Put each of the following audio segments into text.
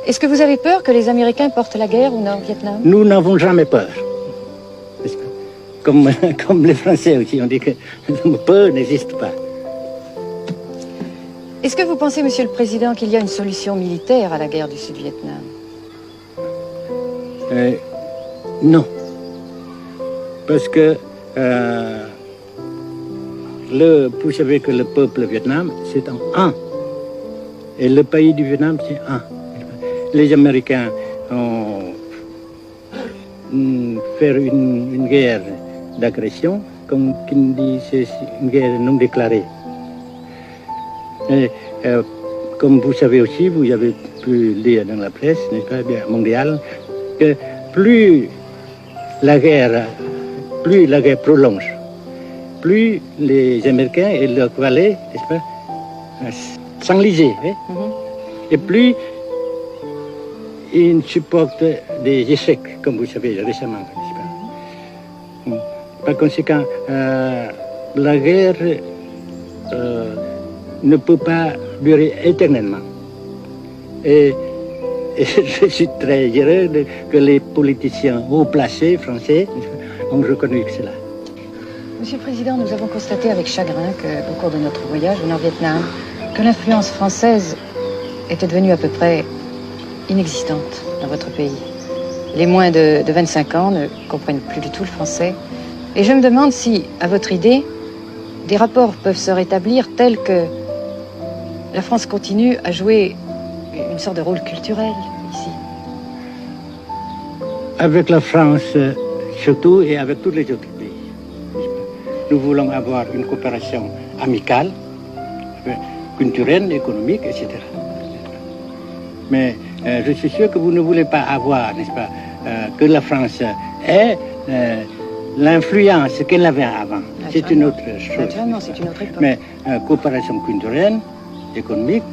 Est-ce que vous avez peur que les Américains portent la guerre au Nord-Vietnam? Nous n'avons jamais peur. Parce que, comme les Français aussi, on dit que peur n'existe pas. Est-ce que vous pensez, Monsieur le Président, qu'il y a une solution militaire à la guerre du Sud-Vietnam? Non. Parce que vous savez que le peuple vietnam, c'est un. Et le pays du Vietnam, c'est un. Les Américains ont fait une guerre d'agression, comme qui dit, c'est une guerre non déclarée. Et, comme vous savez aussi, vous avez pu lire dans la presse, n'est-ce pas, bien, mondiale, que plus la guerre prolonge, plus les Américains et leurs valets, n'est-ce pas, s'enlisaient, hein? Et plus ils supportent des échecs, comme vous savez récemment, n'est-ce pas? Par conséquent, la guerre ne peut pas durer éternellement. Et je suis très heureux que les politiciens haut placés français ont reconnu cela. Monsieur le Président, nous avons constaté avec chagrin qu'au cours de notre voyage au Nord-Vietnam, que l'influence française était devenue à peu près inexistante dans votre pays. Les moins de 25 ans ne comprennent plus du tout le français. Et je me demande si, à votre idée, des rapports peuvent se rétablir tels que la France continue à jouer une sorte de rôle culturel ici. Avec la France surtout et avec tous les autres pays. Nous voulons avoir une coopération amicale, culturelle, économique, etc. Mais je suis sûr que vous ne voulez pas avoir, n'est-ce pas, que la France ait l'influence qu'elle avait avant. C'est une autre chose. Naturellement, c'est une autre époque. Mais coopération culturelle, économique,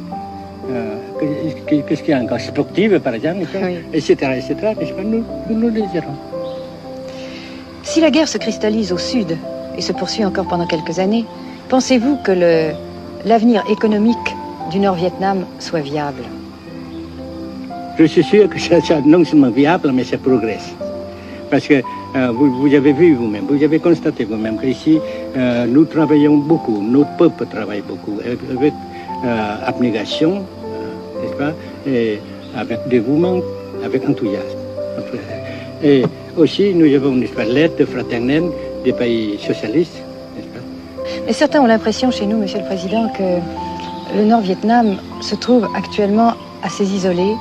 qu'est-ce qu'il y a encore, sportive par exemple, oui. etc., n'est-ce pas, nous le désirons. Si la guerre se cristallise au sud et se poursuit encore pendant quelques années, pensez-vous que l'avenir économique du Nord-Vietnam soit viable? Je suis sûr que ça non seulement viable, mais ça progresse. Parce que vous avez vu vous-même, vous avez constaté vous-même qu'ici, nous travaillons beaucoup, notre peuple travaille beaucoup, avec abnégation, n'est-ce pas, et avec dévouement, avec enthousiasme. Et aussi, nous avons, n'est-ce pas, l'aide fraternelle des pays socialistes, n'est-ce pas. Mais certains ont l'impression chez nous, Monsieur le Président, que le Nord-Vietnam se trouve actuellement assez isolé.